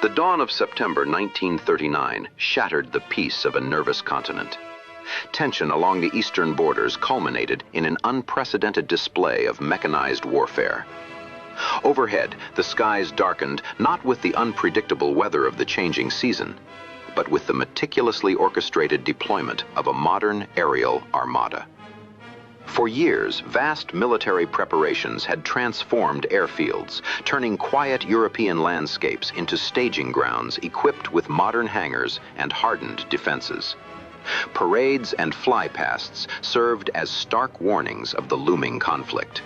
The dawn of September 1939 shattered the peace of a nervous continent. Tension along the eastern borders culminated in an unprecedented display of mechanized warfare. Overhead, the skies darkened not with the unpredictable weather of the changing season, but with the meticulously orchestrated deployment of a modern aerial armada. For years, vast military preparations had transformed airfields, turning quiet European landscapes into staging grounds equipped with modern hangars and hardened defenses. Parades and flypasts served as stark warnings of the looming conflict.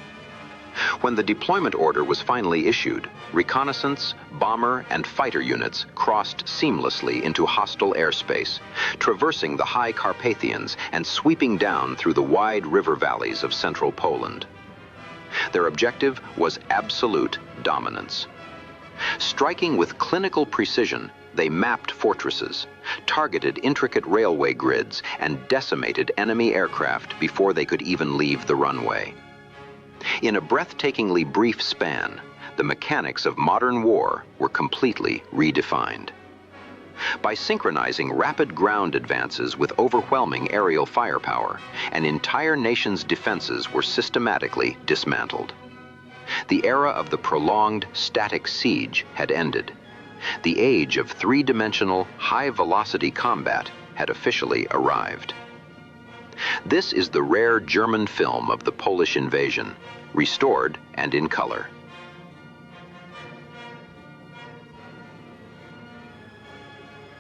When the deployment order was finally issued, reconnaissance, bomber, and fighter units crossed seamlessly into hostile airspace, traversing the high Carpathians and sweeping down through the wide river valleys of central Poland. Their objective was absolute dominance. Striking with clinical precision, they mapped fortresses, targeted intricate railway grids, and decimated enemy aircraft before they could even leave the runway. In a breathtakingly brief span, the mechanics of modern war were completely redefined. By synchronizing rapid ground advances with overwhelming aerial firepower, an entire nation's defenses were systematically dismantled. The era of the prolonged static siege had ended. The age of three-dimensional, high-velocity combat had officially arrived. This is the rare German film of the Polish invasion, restored and in color.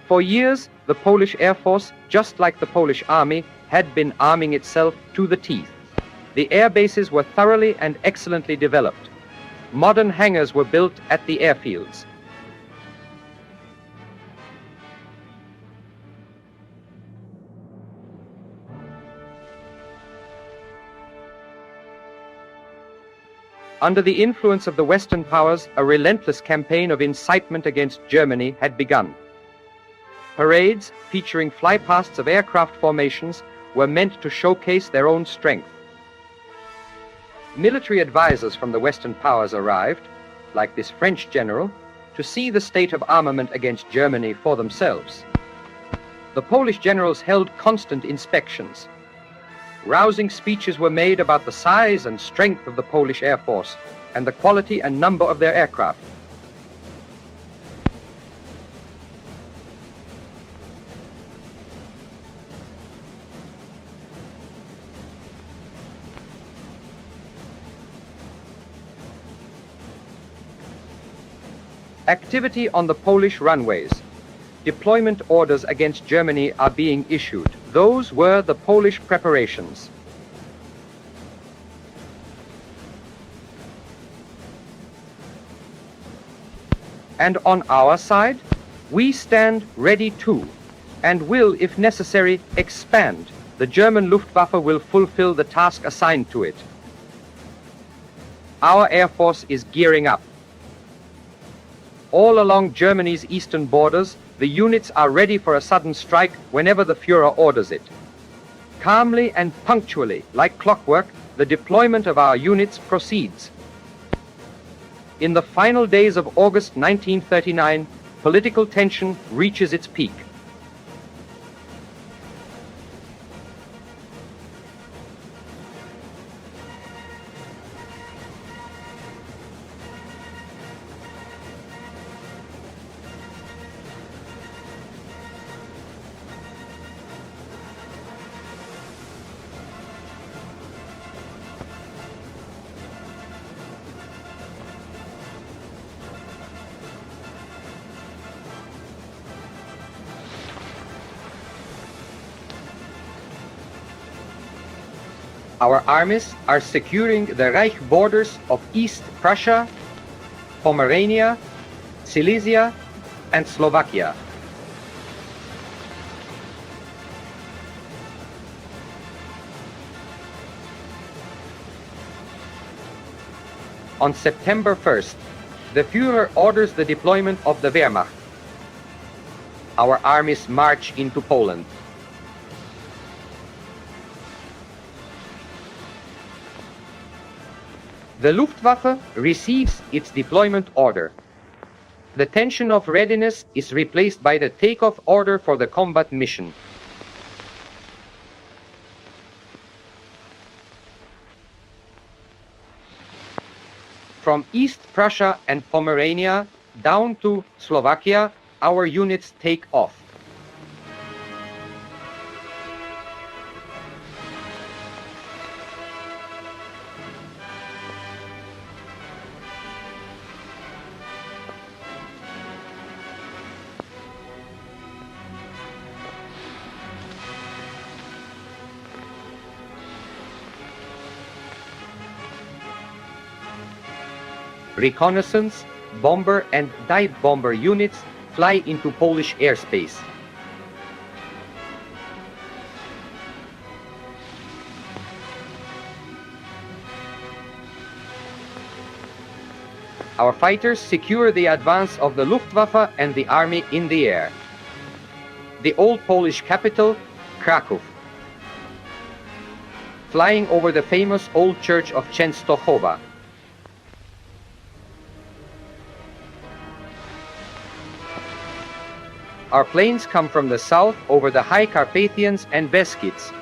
For years, the Polish Air Force, just like the Polish Army, had been arming itself to the teeth. The air bases were thoroughly and excellently developed. Modern hangars were built at the airfields. Under the influence of the Western powers, a relentless campaign of incitement against Germany had begun. Parades featuring flypasts of aircraft formations were meant to showcase their own strength. Military advisors from the Western powers arrived, like this French general, to see the state of armament against Germany for themselves. The Polish generals held constant inspections. Rousing speeches were made about the size and strength of the Polish Air Force and the quality and number of their aircraft. Activity on the Polish runways. Deployment orders against Germany are being issued. Those were the Polish preparations. And on our side, we stand ready too, and will, if necessary, expand. The German Luftwaffe will fulfill the task assigned to it. Our Air Force is gearing up. All along Germany's eastern borders, the units are ready for a sudden strike whenever the Führer orders it. Calmly and punctually, like clockwork, the deployment of our units proceeds. In the final days of August 1939, political tension reaches its peak. Our armies are securing the Reich borders of East Prussia, Pomerania, Silesia, and Slovakia. On September 1st, the Führer orders the deployment of the Wehrmacht. Our armies march into Poland. The Luftwaffe receives its deployment order. The tension of readiness is replaced by the takeoff order for the combat mission. From East Prussia and Pomerania down to Slovakia, our units take off. Reconnaissance, bomber and dive bomber units fly into Polish airspace. Our fighters secure the advance of the Luftwaffe and the army in the air. The old Polish capital, Kraków. Flying over the famous old church of Częstochowa. Our planes come from the south over the High Carpathians and Beskids.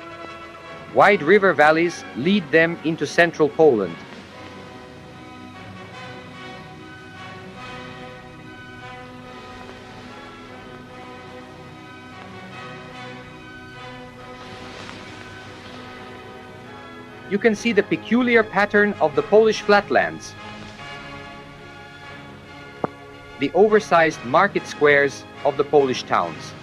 Wide river valleys lead them into central Poland. You can see the peculiar pattern of the Polish flatlands. The oversized market squares of the Polish towns.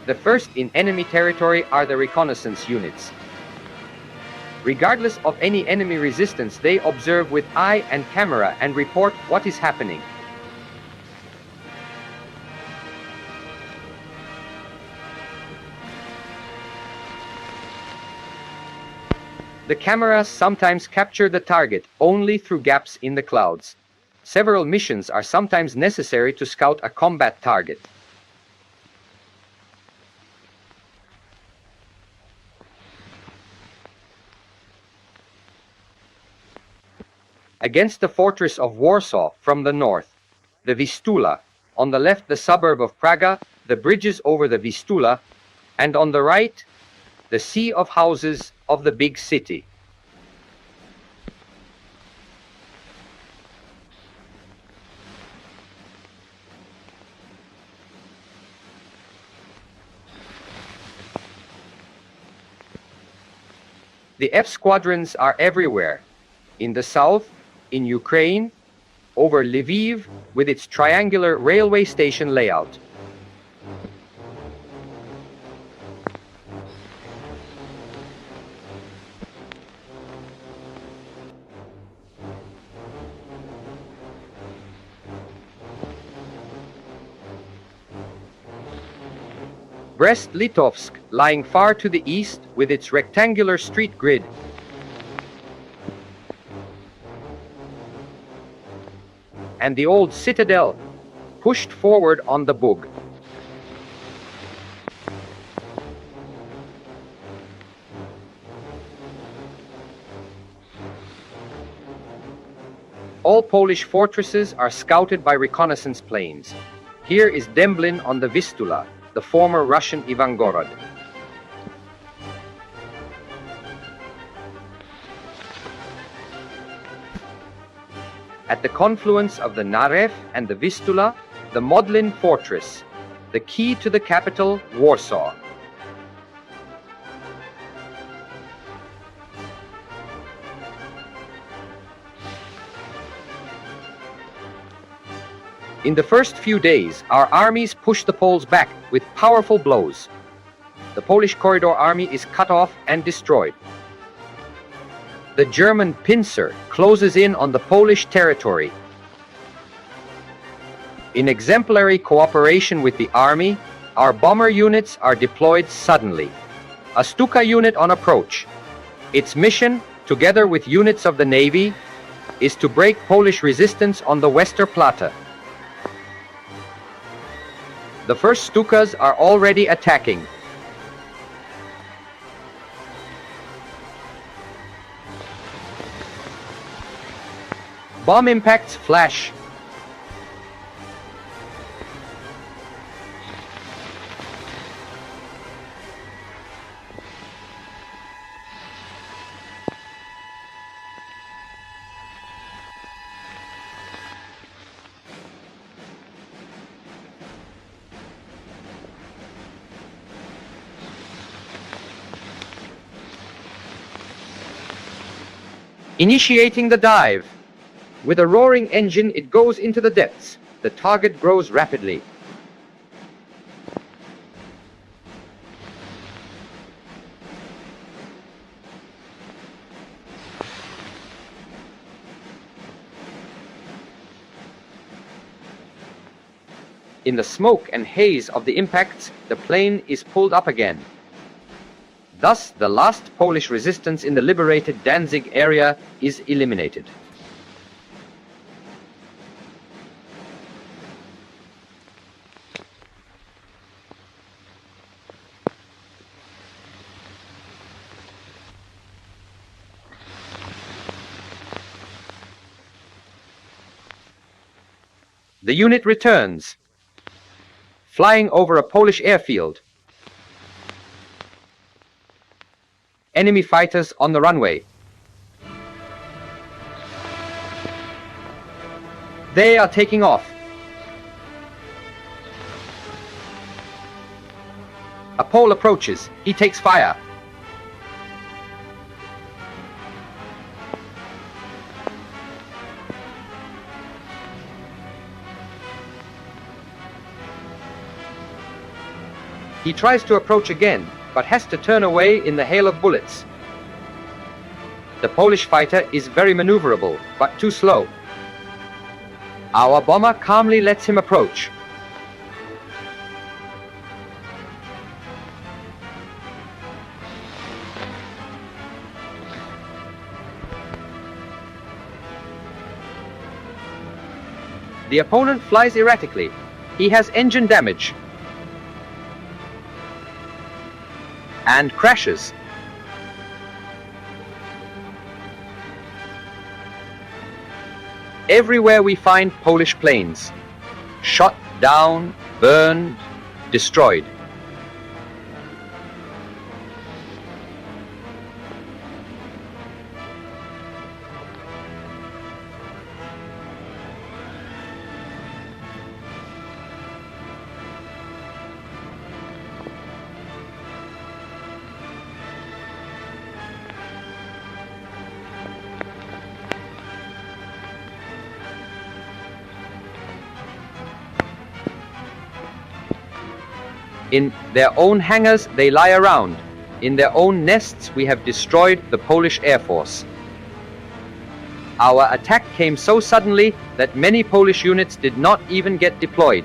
The first in enemy territory are the reconnaissance units. Regardless of any enemy resistance, they observe with eye and camera and report what is happening. The cameras sometimes capture the target only through gaps in the clouds. Several missions are sometimes necessary to scout a combat target. Against the fortress of Warsaw from the north, the Vistula, on the left the suburb of Praga, the bridges over the Vistula, and on the right, the sea of houses of the big city. The F squadrons are everywhere. In the south, in Ukraine, over Lviv with its triangular railway station layout. Brest-Litovsk, lying far to the east with its rectangular street grid. And the old citadel, pushed forward on the Bug. All Polish fortresses are scouted by reconnaissance planes. Here is Dęblin on the Vistula, the former Russian Ivangorod. At the confluence of the Narew and the Vistula, the Modlin Fortress, the key to the capital, Warsaw. In the first few days, our armies pushed the Poles back with powerful blows. The Polish Corridor Army is cut off and destroyed. The German Pincer closes in on the Polish territory. In exemplary cooperation with the army, our bomber units are deployed suddenly. A Stuka unit on approach. Its mission, together with units of the Navy, is to break Polish resistance on the Westerplatte. The first Stukas are already attacking. Bomb impacts flash. Initiating the dive. With a roaring engine, it goes into the depths. The target grows rapidly. In the smoke and haze of the impacts, the plane is pulled up again. Thus, the last Polish resistance in the liberated Danzig area is eliminated. The unit returns, flying over a Polish airfield. Enemy fighters on the runway. They are taking off. A Pole approaches. He takes fire. He tries to approach again, but has to turn away in the hail of bullets. The Polish fighter is very maneuverable, but too slow. Our bomber calmly lets him approach. The opponent flies erratically. He has engine damage and crashes. Everywhere we find Polish planes, shot down, burned, destroyed. In their own hangars they lie around. In their own nests we have destroyed the Polish Air Force. Our attack came so suddenly that many Polish units did not even get deployed.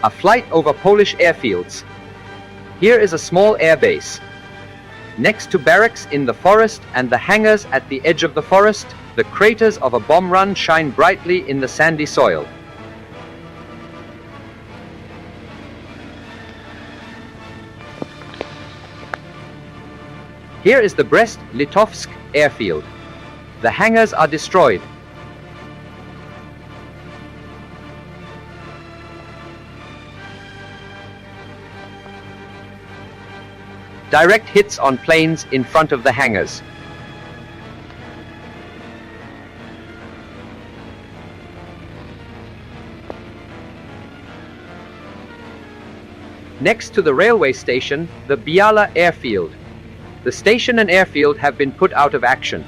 A flight over Polish airfields. Here is a small airbase. Next to barracks in the forest and the hangars at the edge of the forest, the craters of a bomb run shine brightly in the sandy soil. Here is the Brest-Litovsk airfield. The hangars are destroyed. Direct hits on planes in front of the hangars. Next to the railway station, the Biala airfield. The station and airfield have been put out of action.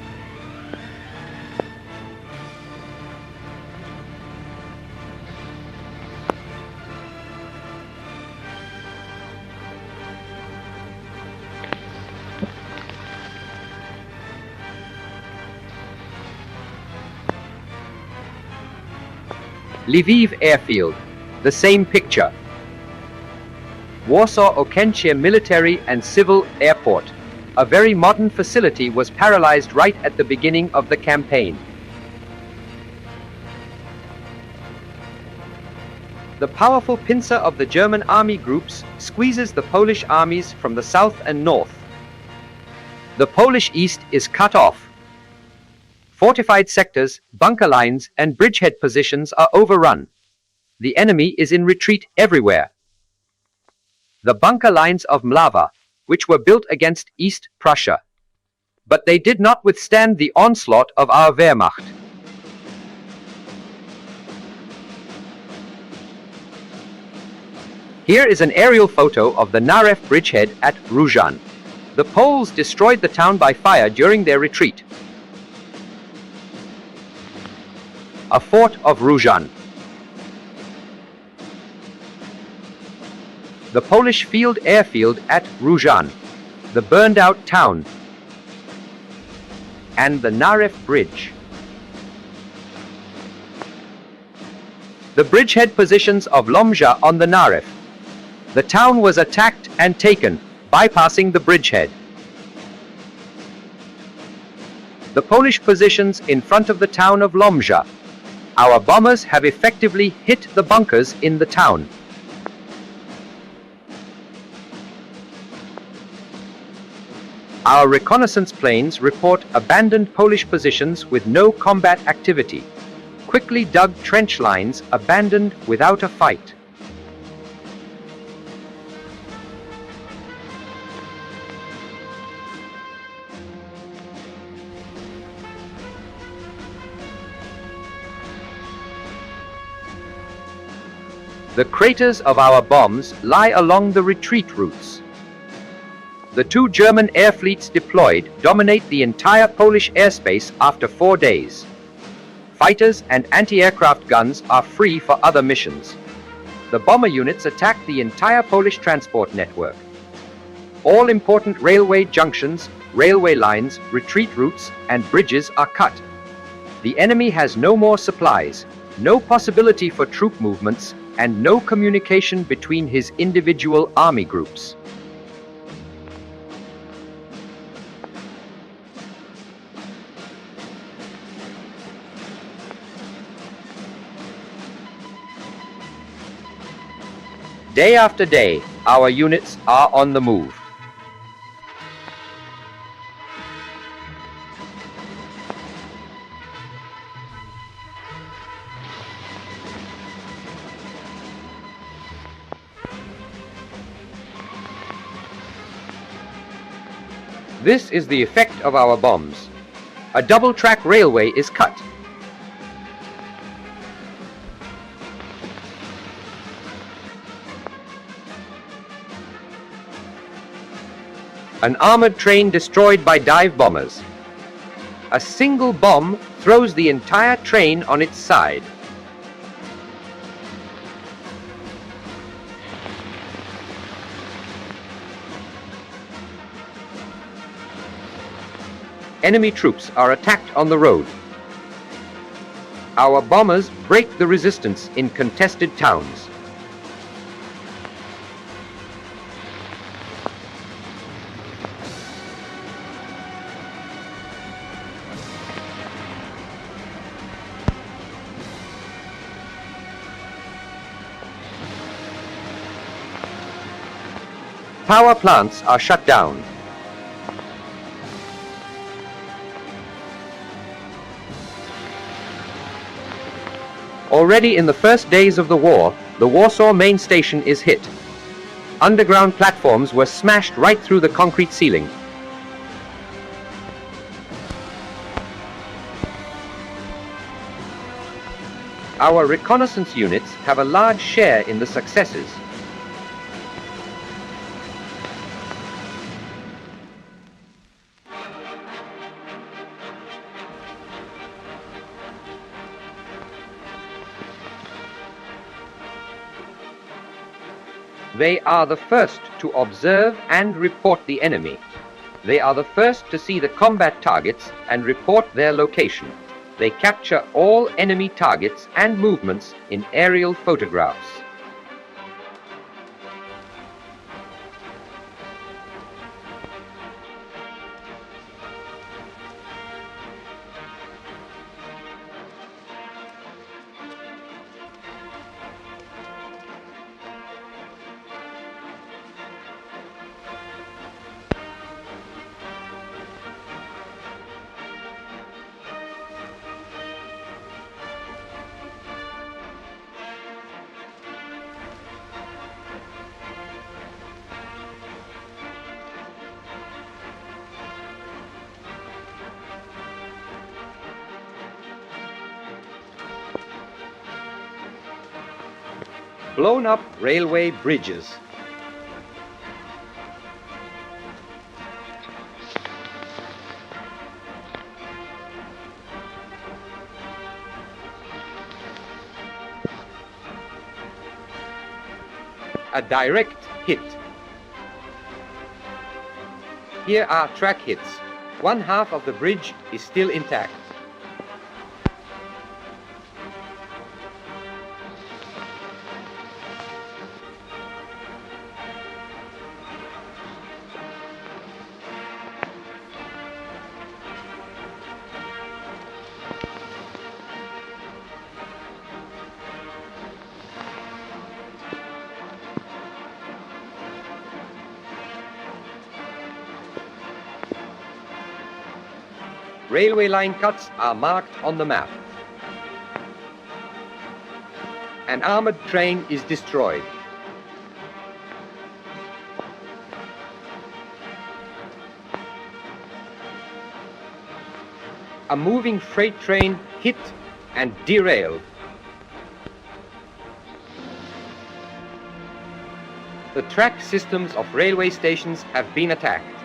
Lviv airfield. the same picture. Warsaw Okęcie Military and Civil Airport, a very modern facility, was paralyzed right at the beginning of the campaign. The powerful pincer of the German army groups squeezes the Polish armies from the south and north. The Polish east is cut off. Fortified sectors, bunker lines, and bridgehead positions are overrun. The enemy is in retreat everywhere. The bunker lines of Mlawa, which were built against East Prussia. But they did not withstand the onslaught of our Wehrmacht. Here is an aerial photo of the Narew bridgehead at Różan. The Poles destroyed the town by fire during their retreat. A fort of Różan. The Polish field airfield at Różan, the burned-out town, and the Narew Bridge. The bridgehead positions of Lomża on the Narew. The town was attacked and taken, bypassing the bridgehead. The Polish positions in front of the town of Lomża. Our bombers have effectively hit the bunkers in the town. Our reconnaissance planes report abandoned Polish positions with no combat activity. Quickly dug trench lines abandoned without a fight. The craters of our bombs lie along the retreat routes. The two German air fleets deployed dominate the entire Polish airspace after 4 days. Fighters and anti-aircraft guns are free for other missions. The bomber units attack the entire Polish transport network. All important railway junctions, railway lines, retreat routes, and bridges are cut. The enemy has no more supplies, no possibility for troop movements, and no communication between his individual army groups. Day after day, our units are on the move. This is the effect of our bombs. A double-track railway is cut. An armored train destroyed by dive bombers. A single bomb throws the entire train on its side. Enemy troops are attacked on the road. Our bombers break the resistance in contested towns. Power plants are shut down. Already in the first days of the war, the Warsaw main station is hit. Underground platforms were smashed right through the concrete ceiling. Our reconnaissance units have a large share in the successes. They are the first to observe and report the enemy. They are the first to see the combat targets and report their location. They capture all enemy targets and movements in aerial photographs. blown up railway bridges. A direct hit. Here are track hits. One half of the bridge is still intact. Railway line cuts are marked on the map. An armored train is destroyed. A moving freight train hit and derailed. The track systems of railway stations have been attacked.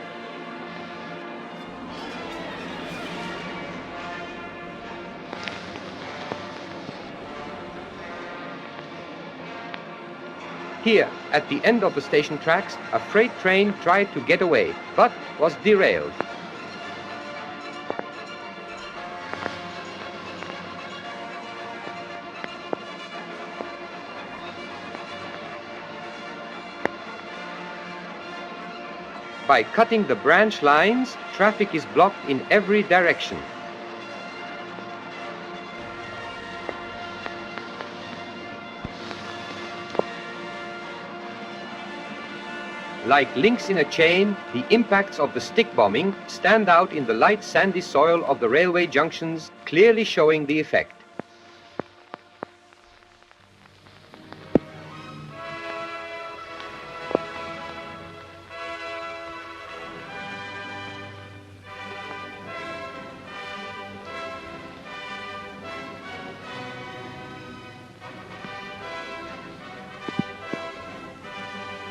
Here, at the end of the station tracks, a freight train tried to get away, but was derailed. By cutting the branch lines, traffic is blocked in every direction. Like links in a chain, the impacts of the stick bombing stand out in the light sandy soil of the railway junctions, clearly showing the effect.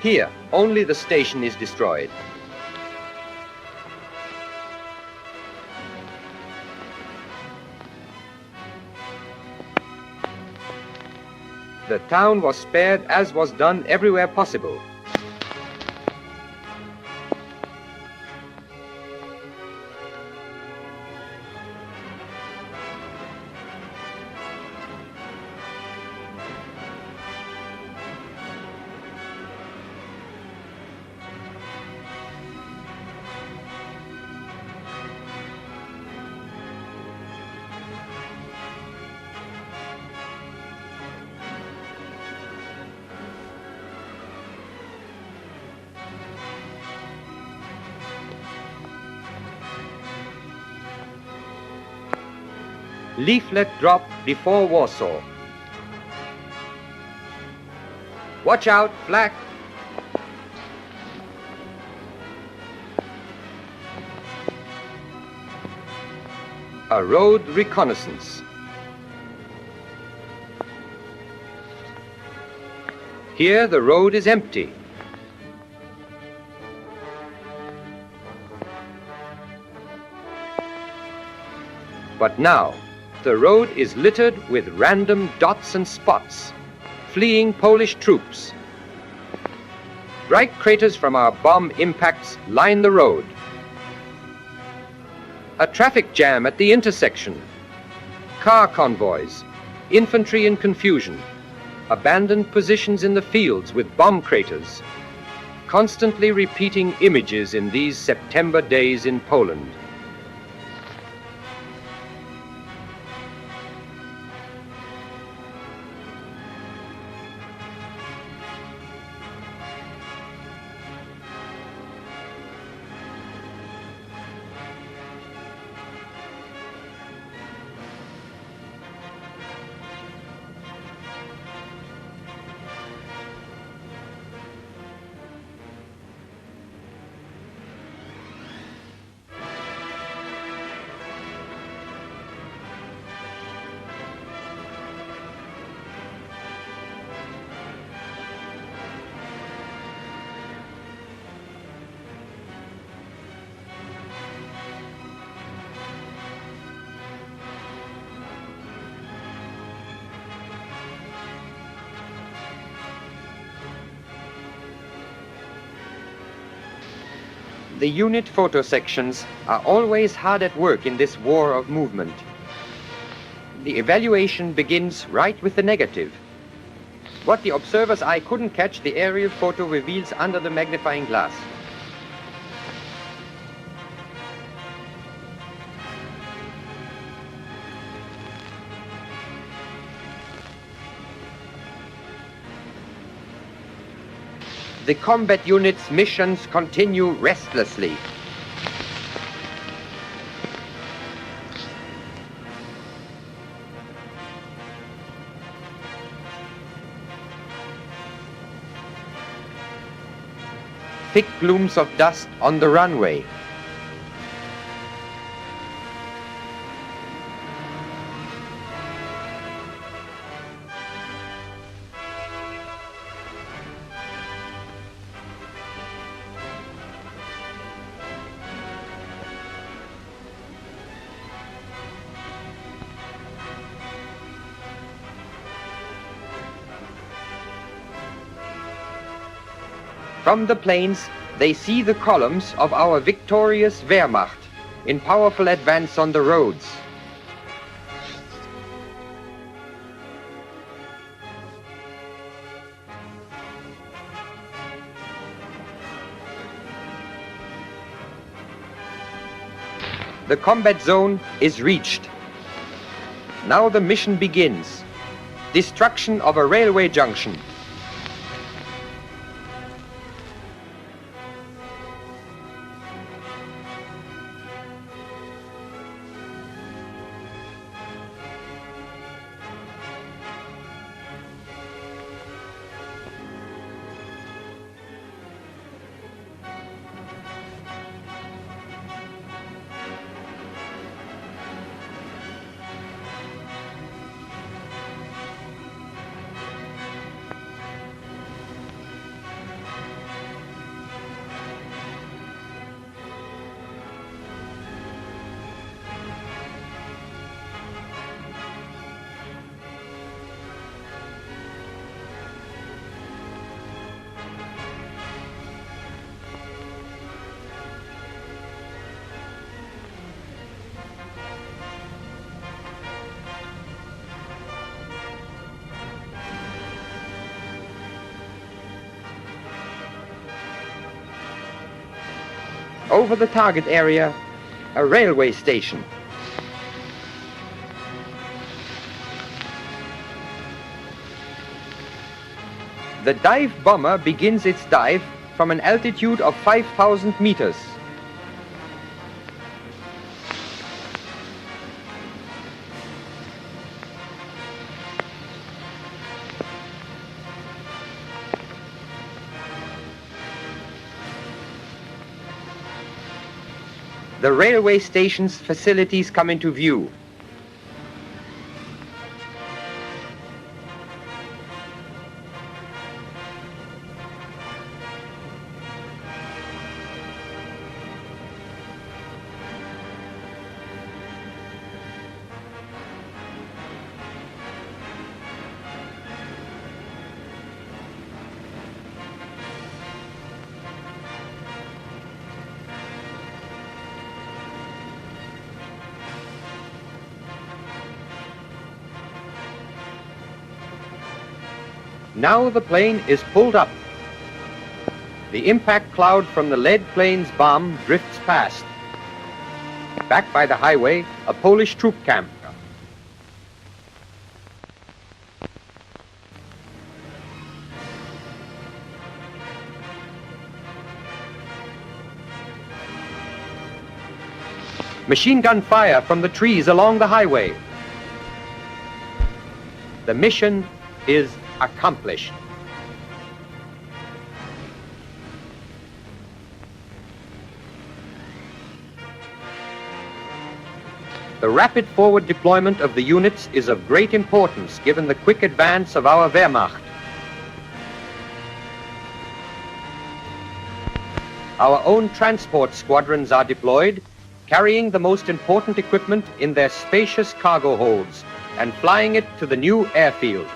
Here, only the station is destroyed. The town was spared as was done everywhere possible. Leaflet drop before Warsaw. Watch out, flak! A road reconnaissance. Here the road is empty. But now, the road is littered with random dots and spots, fleeing Polish troops. Strike craters from our bomb impacts line the road. A traffic jam at the intersection. Car convoys, infantry in confusion, abandoned positions in the fields with bomb craters. Constantly repeating images in these September days in Poland. The unit photo sections are always hard at work in this war of movement. The evaluation begins right with the negative. What the observer's eye couldn't catch, the aerial photo reveals under the magnifying glass. The combat unit's missions continue restlessly. Thick glooms of dust on the runway. From the plains, they see the columns of our victorious Wehrmacht in powerful advance on the roads. The combat zone is reached. Now the mission begins. Destruction of a railway junction. Over the target area, a railway station. The dive bomber begins its dive from an altitude of 5,000 meters. The railway station's facilities come into view. Now the plane is pulled up. The impact cloud from the lead plane's bomb drifts past. Back by the highway, a Polish troop camp. Machine gun fire from the trees along the highway. The mission is accomplished. The rapid forward deployment of the units is of great importance given the quick advance of our Wehrmacht. Our own transport squadrons are deployed, carrying the most important equipment in their spacious cargo holds and flying it to the new airfield.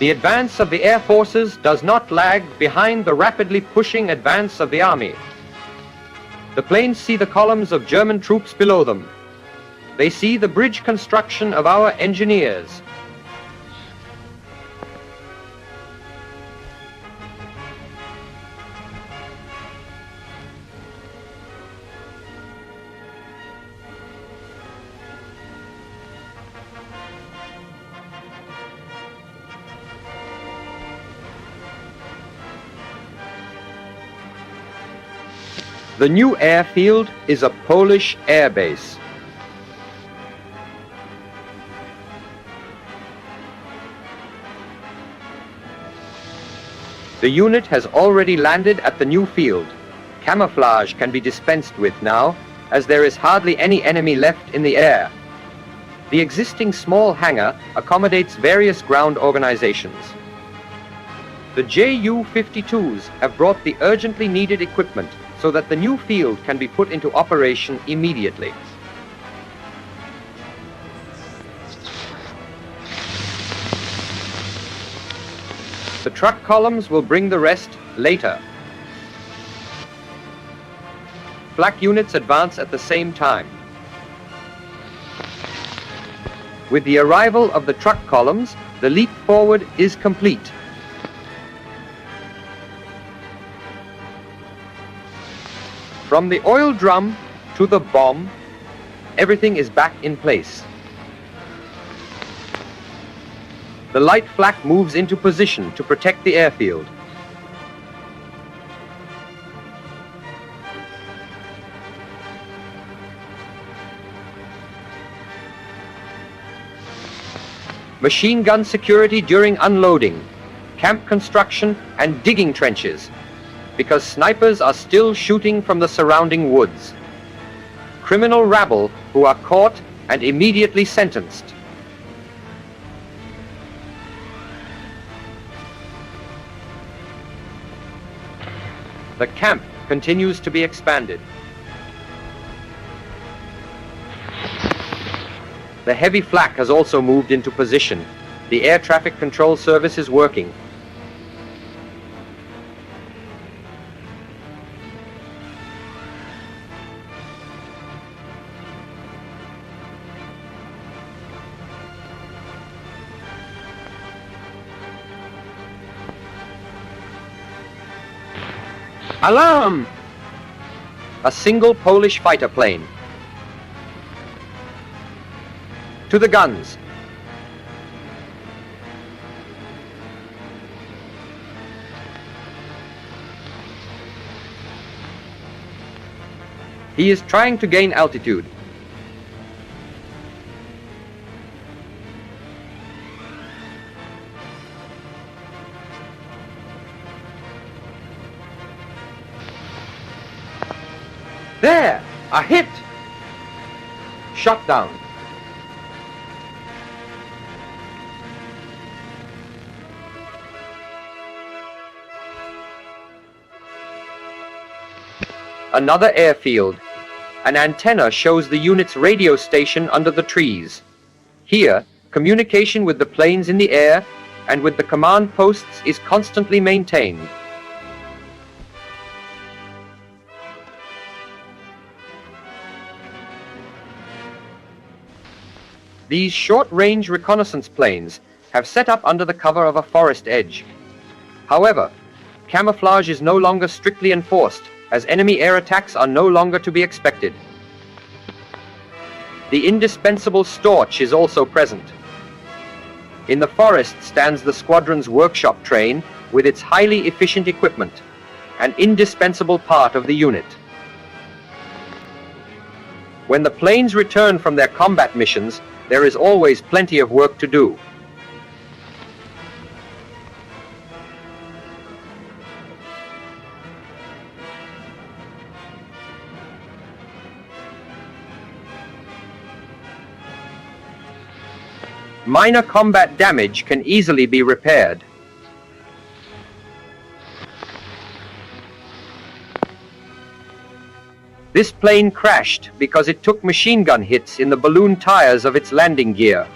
The advance of the air forces does not lag behind the rapidly pushing advance of the army. The planes see the columns of German troops below them. They see the bridge construction of our engineers. The new airfield is a Polish airbase. The unit has already landed at the new field. Camouflage can be dispensed with now, as there is hardly any enemy left in the air. The existing small hangar accommodates various ground organizations. The Ju-52s have brought the urgently needed equipment so that the new field can be put into operation immediately. The truck columns will bring the rest later. Flak units advance at the same time. With the arrival of the truck columns, the leap forward is complete. From the oil drum to the bomb, everything is back in place. The light flak moves into position to protect the airfield. Machine gun security during unloading, camp construction and digging trenches, because snipers are still shooting from the surrounding woods. Criminal rabble who are caught and immediately sentenced. The camp continues to be expanded. The heavy flak has also moved into position. The air traffic control service is working. Alarm! A single Polish fighter plane. To the guns. He is trying to gain altitude. There! A hit! Shot down. Another airfield. An antenna shows the unit's radio station under the trees. Here, communication with the planes in the air and with the command posts is constantly maintained. These short-range reconnaissance planes have set up under the cover of a forest edge. However, camouflage is no longer strictly enforced, as enemy air attacks are no longer to be expected. The indispensable Storch is also present. In the forest stands the squadron's workshop train with its highly efficient equipment, an indispensable part of the unit. When the planes return from their combat missions, there is always plenty of work to do. Minor combat damage can easily be repaired. This plane crashed because it took machine gun hits in the balloon tires of its landing gear.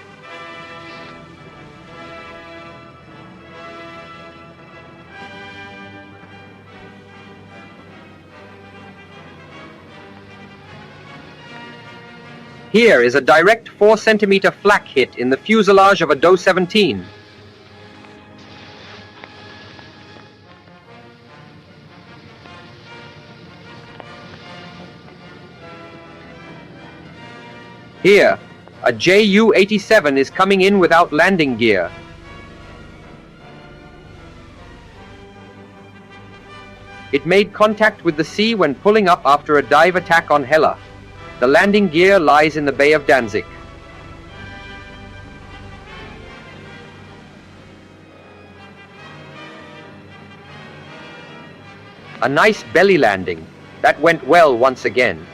Here is a direct 4-centimeter flak hit in the fuselage of a Do-17. Here, a Ju-87 is coming in without landing gear. It made contact with the sea when pulling up after a dive attack on Hela. The landing gear lies in the Bay of Danzig. A nice belly landing. That went well once again.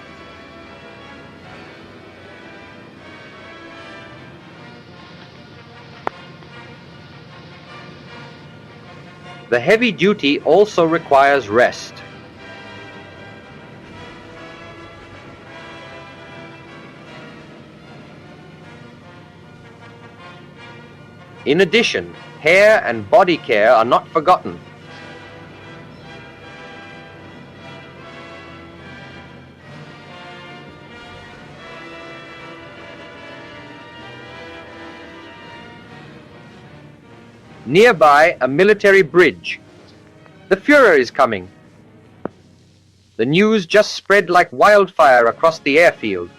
The heavy duty also requires rest. In addition, hair and body care are not forgotten. Nearby, a military bridge. The Führer is coming. The news just spread like wildfire across the airfield.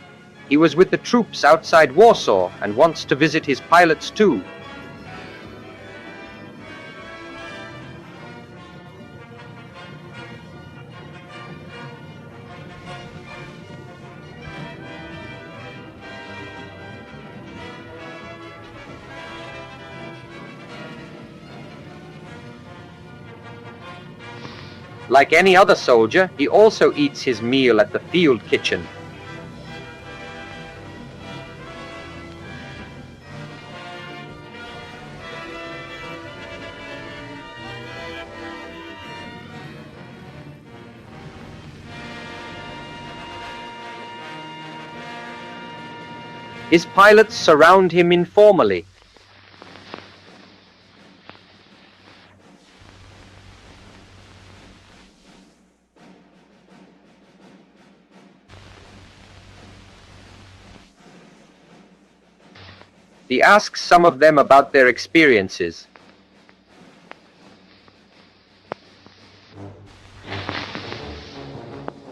He was with the troops outside Warsaw and wants to visit his pilots too. Like any other soldier, he also eats his meal at the field kitchen. His pilots surround him informally. He asks some of them about their experiences.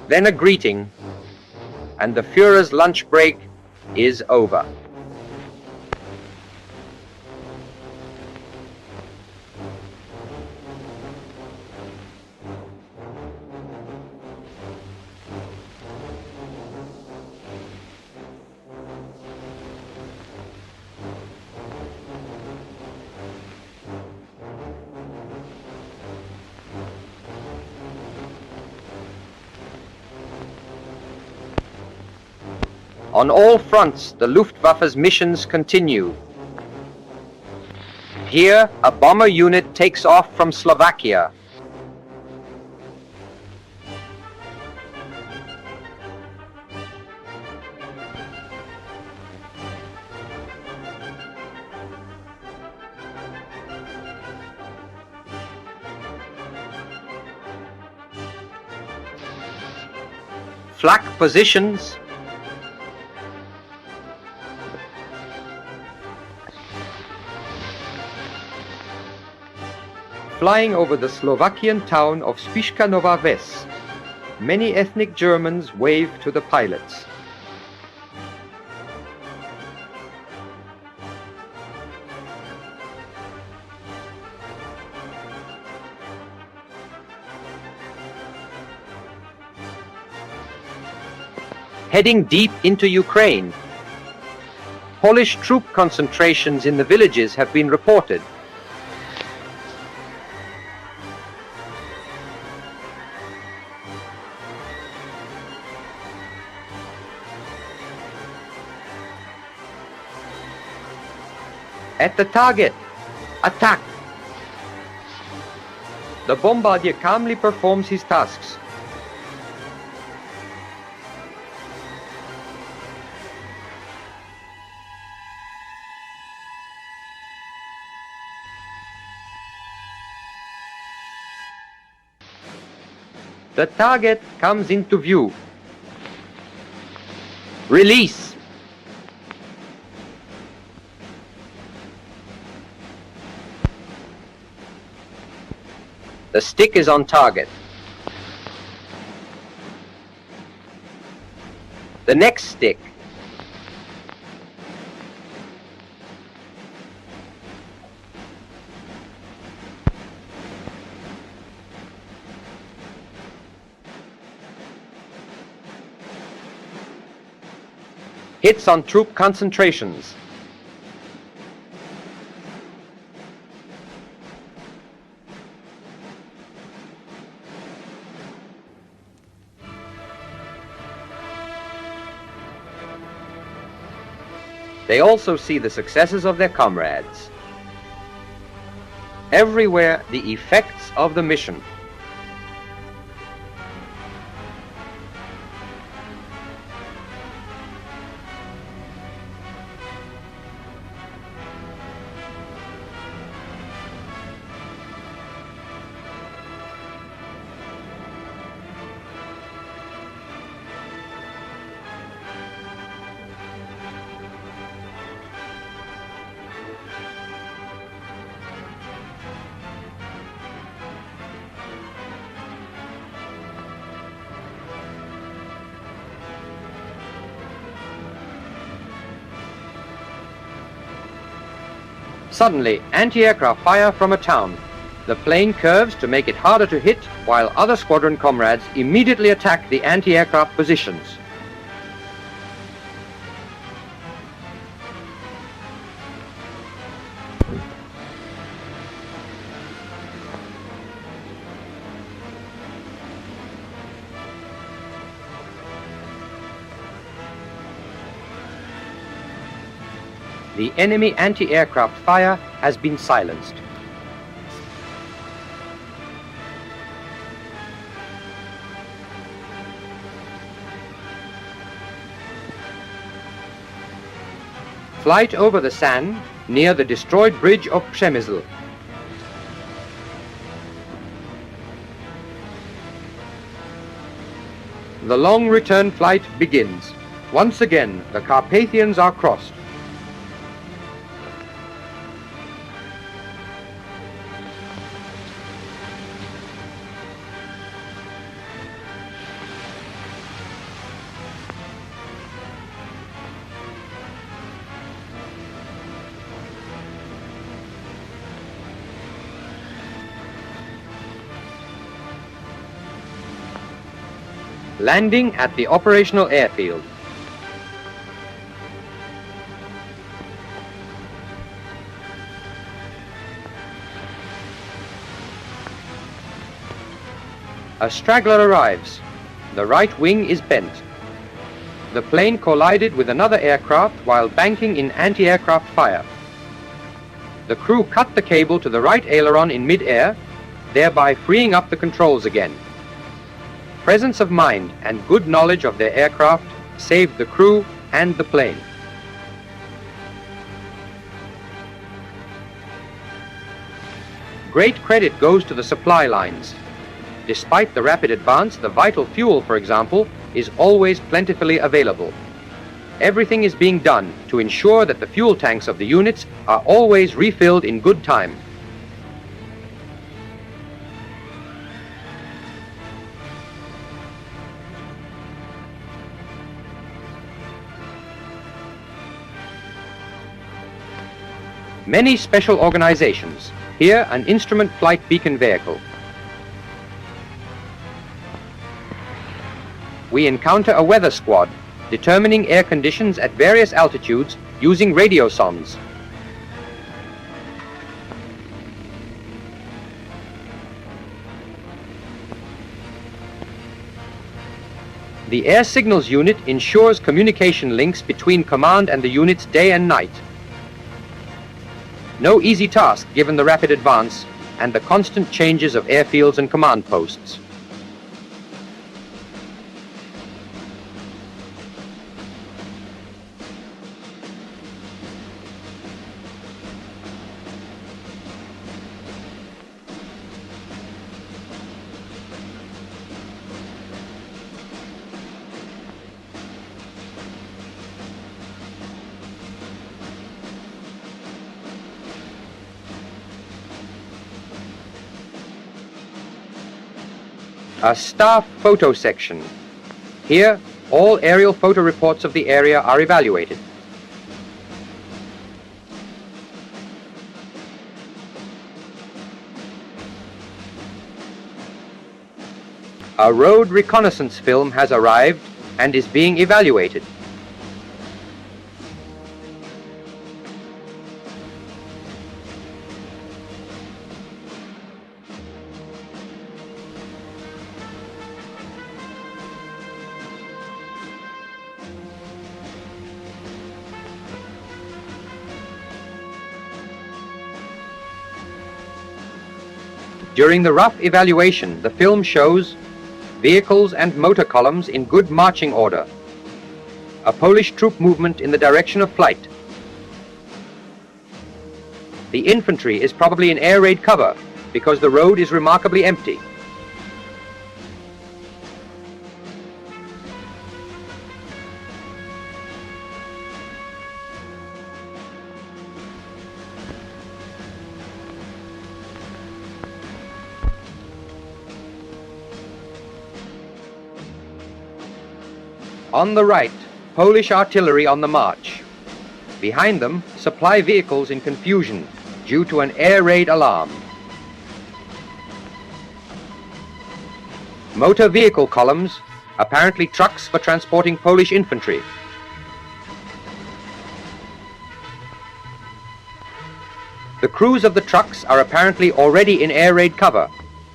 Then a greeting, and the Führer's lunch break is over. On all fronts, the Luftwaffe's missions continue. Here, a bomber unit takes off from Slovakia. Flak positions. Flying over the Slovakian town of Spišská Nová Ves, many ethnic Germans wave to the pilots. Heading deep into Ukraine, Polish troop concentrations in the villages have been reported. At the target, attack! The bombardier calmly performs his tasks. The target comes into view. Release! The stick is on target. The next stick. Hits on troop concentrations. They also see the successes of their comrades. Everywhere, the effects of the mission. Suddenly, anti-aircraft fire from a town. The plane curves to make it harder to hit, while other squadron comrades immediately attack the anti-aircraft positions. The enemy anti-aircraft fire has been silenced. Flight over the San, near the destroyed bridge of Przemysl. The long return flight begins. Once again, the Carpathians are crossed. Landing at the operational airfield. A straggler arrives. The right wing is bent. The plane collided with another aircraft while banking in anti-aircraft fire. The crew cut the cable to the right aileron in mid-air, thereby freeing up the controls again. Presence of mind and good knowledge of their aircraft saved the crew and the plane. Great credit goes to the supply lines. Despite the rapid advance, the vital fuel, for example, is always plentifully available. Everything is being done to ensure that the fuel tanks of the units are always refilled in good time. Many special organizations. Here, an instrument flight beacon vehicle. We encounter a weather squad, determining air conditions at various altitudes using radiosondes. The Air Signals Unit ensures communication links between command and the units day and night. No easy task given the rapid advance and the constant changes of airfields and command posts. A staff photo section. Here, all aerial photo reports of the area are evaluated. A road reconnaissance film has arrived and is being evaluated. During the rough evaluation, the film shows vehicles and motor columns in good marching order, a Polish troop movement in the direction of flight. The infantry is probably in air raid cover because the road is remarkably empty. On the right, Polish artillery on the march. Behind them, supply vehicles in confusion due to an air raid alarm. Motor vehicle columns, apparently trucks for transporting Polish infantry. The crews of the trucks are apparently already in air raid cover,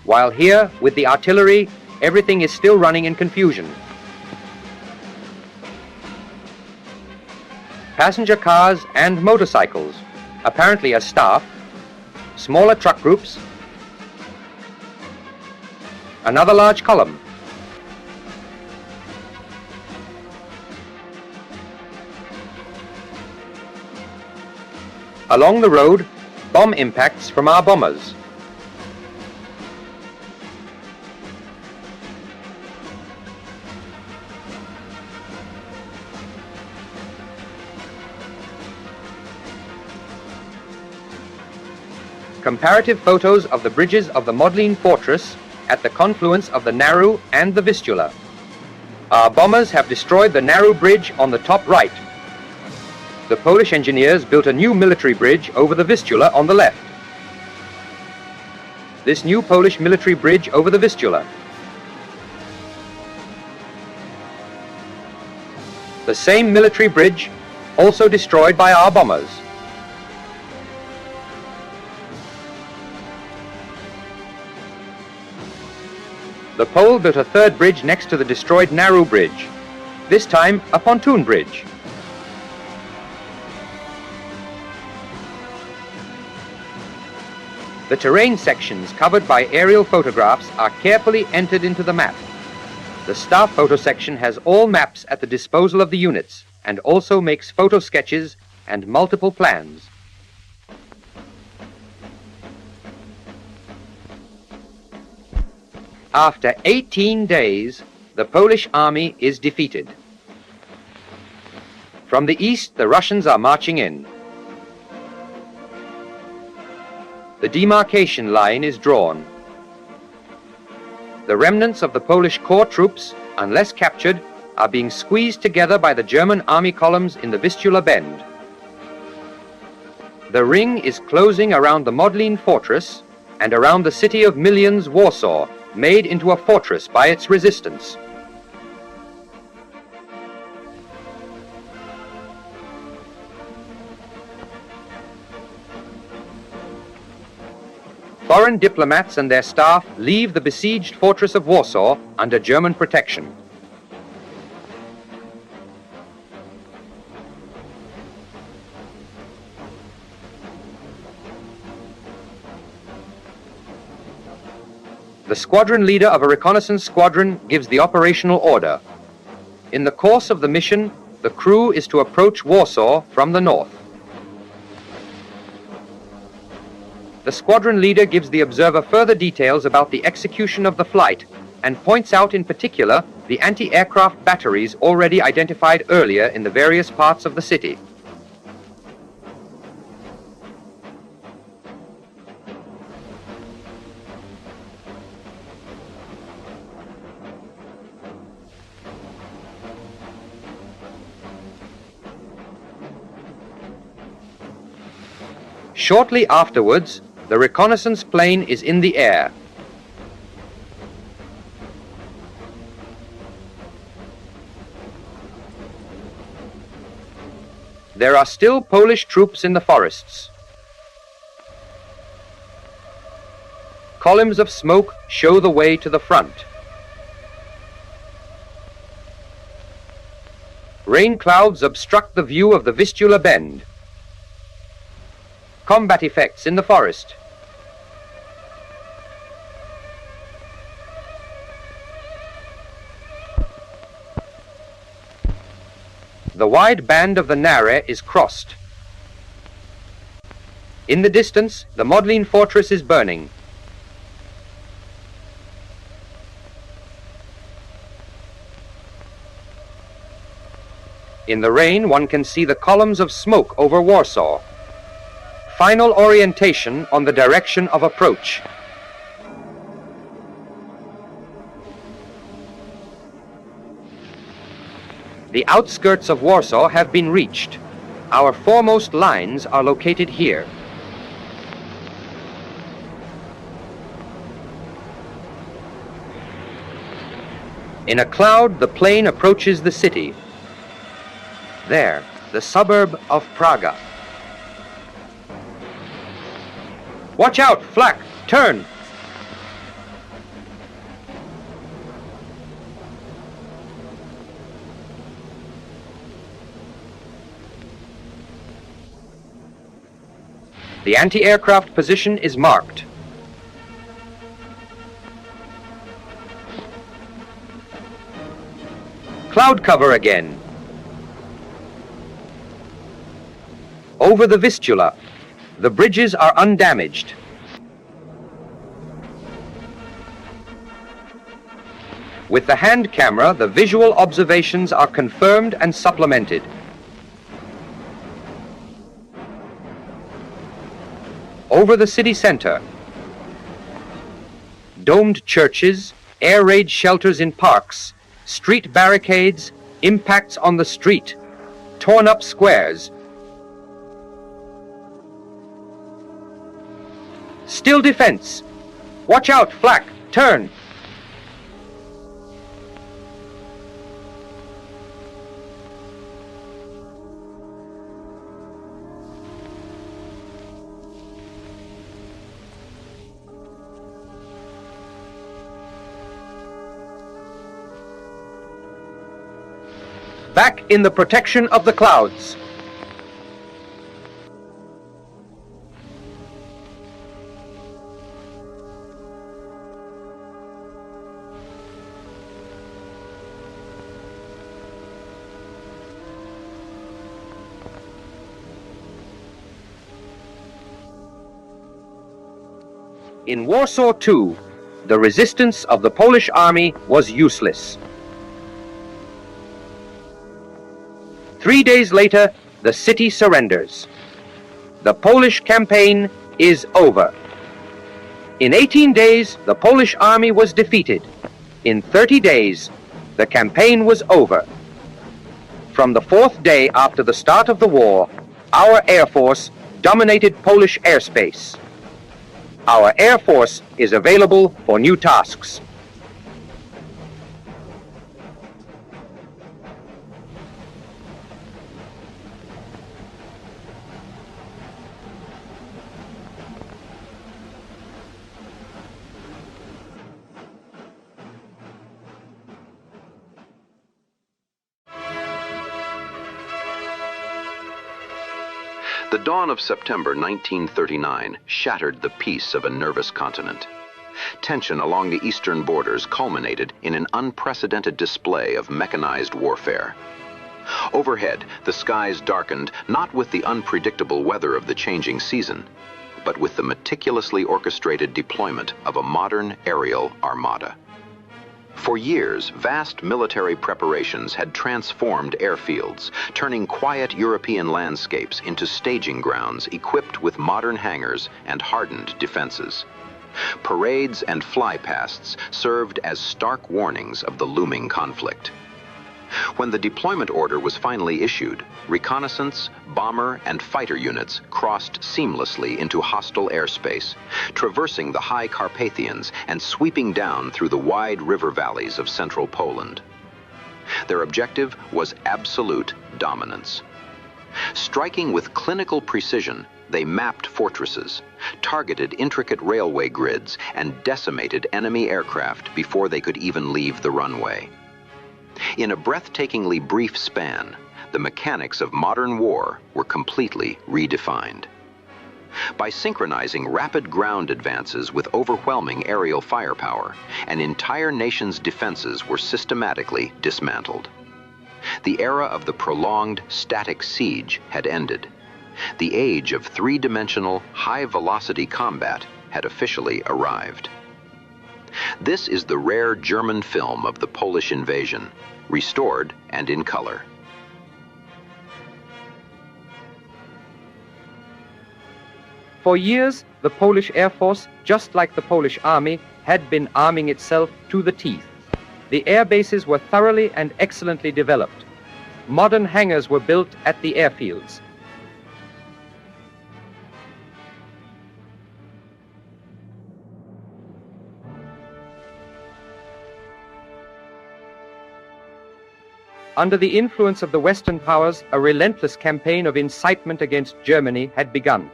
while here, with the artillery, everything is still running in confusion. Passenger cars and motorcycles, apparently as staff, smaller truck groups, another large column. Along the road, bomb impacts from our bombers. Comparative photos of the bridges of the Modlin Fortress at the confluence of the Narew and the Vistula. Our bombers have destroyed the Narew bridge on the top right. The Polish engineers built a new military bridge over the Vistula on the left. This new Polish military bridge over the Vistula. The same military bridge also destroyed by our bombers. The Pole built a third bridge next to the destroyed Narew bridge, this time a pontoon bridge. The terrain sections covered by aerial photographs are carefully entered into the map. The staff photo section has all maps at the disposal of the units and also makes photo sketches and multiple plans. After 18 days, the Polish army is defeated. From the east, the Russians are marching in. The demarcation line is drawn. The remnants of the Polish corps troops, unless captured, are being squeezed together by the German army columns in the Vistula Bend. The ring is closing around the Modlin Fortress and around the city of millions, Warsaw, made into a fortress by its resistance. Foreign diplomats and their staff leave the besieged fortress of Warsaw under German protection. The squadron leader of a reconnaissance squadron gives the operational order. In the course of the mission, the crew is to approach Warsaw from the north. The squadron leader gives the observer further details about the execution of the flight and points out in particular the anti-aircraft batteries already identified earlier in the various parts of the city. Shortly afterwards, the reconnaissance plane is in the air. There are still Polish troops in the forests. Columns of smoke show the way to the front. Rain clouds obstruct the view of the Vistula bend. Combat effects in the forest. The wide band of the Nare is crossed. In the distance, the Modlin Fortress is burning. In the rain, one can see the columns of smoke over Warsaw. Final orientation on the direction of approach. The outskirts of Warsaw have been reached. Our foremost lines are located here. In a cloud, the plane approaches the city. There, the suburb of Praga. Watch out, flak, turn! The anti-aircraft position is marked. Cloud cover again. Over the Vistula, the bridges are undamaged. With the hand camera, the visual observations are confirmed and supplemented. Over the city center, domed churches, air raid shelters in parks, street barricades, impacts on the street, torn up squares. Still defense. Watch out, flak, turn. Back in the protection of the clouds. In Warsaw, too, the resistance of the Polish army was useless. 3 days later, the city surrenders. The Polish campaign is over. In 18 days, the Polish army was defeated. In 30 days, the campaign was over. From the 4th day after the start of the war, our Air Force dominated Polish airspace. Our Air Force is available for new tasks. The dawn of September 1939 shattered the peace of a nervous continent. Tension along the eastern borders culminated in an unprecedented display of mechanized warfare. Overhead, the skies darkened not with the unpredictable weather of the changing season, but with the meticulously orchestrated deployment of a modern aerial armada. For years, vast military preparations had transformed airfields, turning quiet European landscapes into staging grounds equipped with modern hangars and hardened defenses. Parades and flypasts served as stark warnings of the looming conflict. When the deployment order was finally issued, reconnaissance, bomber, and fighter units crossed seamlessly into hostile airspace, traversing the high Carpathians and sweeping down through the wide river valleys of central Poland. Their objective was absolute dominance. Striking with clinical precision, they mapped fortresses, targeted intricate railway grids, and decimated enemy aircraft before they could even leave the runway. In a breathtakingly brief span, the mechanics of modern war were completely redefined. By synchronizing rapid ground advances with overwhelming aerial firepower, an entire nation's defenses were systematically dismantled. The era of the prolonged static siege had ended. The age of three-dimensional, high-velocity combat had officially arrived. This is the rare German film of the Polish invasion, restored and in color. For years, the Polish Air Force, just like the Polish Army, had been arming itself to the teeth. The air bases were thoroughly and excellently developed. Modern hangars were built at the airfields. Under the influence of the Western powers, a relentless campaign of incitement against Germany had begun.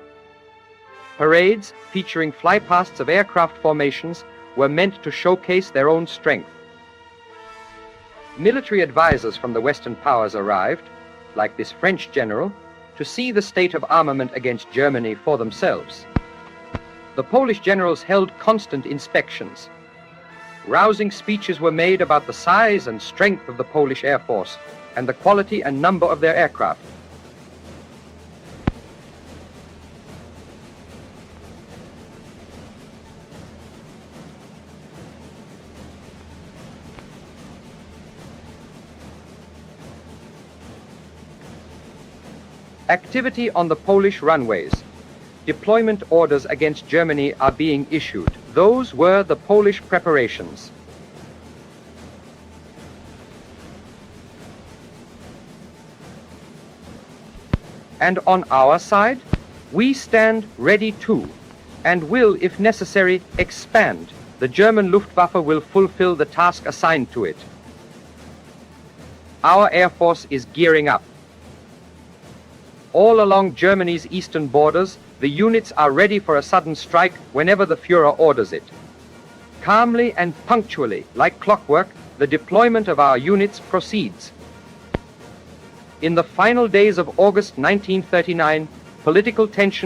Parades featuring flypasts of aircraft formations were meant to showcase their own strength. Military advisors from the Western powers arrived, like this French general, to see the state of armament against Germany for themselves. The Polish generals held constant inspections. Rousing speeches were made about the size and strength of the Polish Air Force and the quality and number of their aircraft. Activity on the Polish runways. Deployment orders against Germany are being issued. Those were the Polish preparations. And on our side, we stand ready too, and will, if necessary, expand. The German Luftwaffe will fulfill the task assigned to it. Our Air Force is gearing up. All along Germany's eastern borders, the units are ready for a sudden strike whenever the Führer orders it. Calmly and punctually, like clockwork, the deployment of our units proceeds. In the final days of August 1939, political tension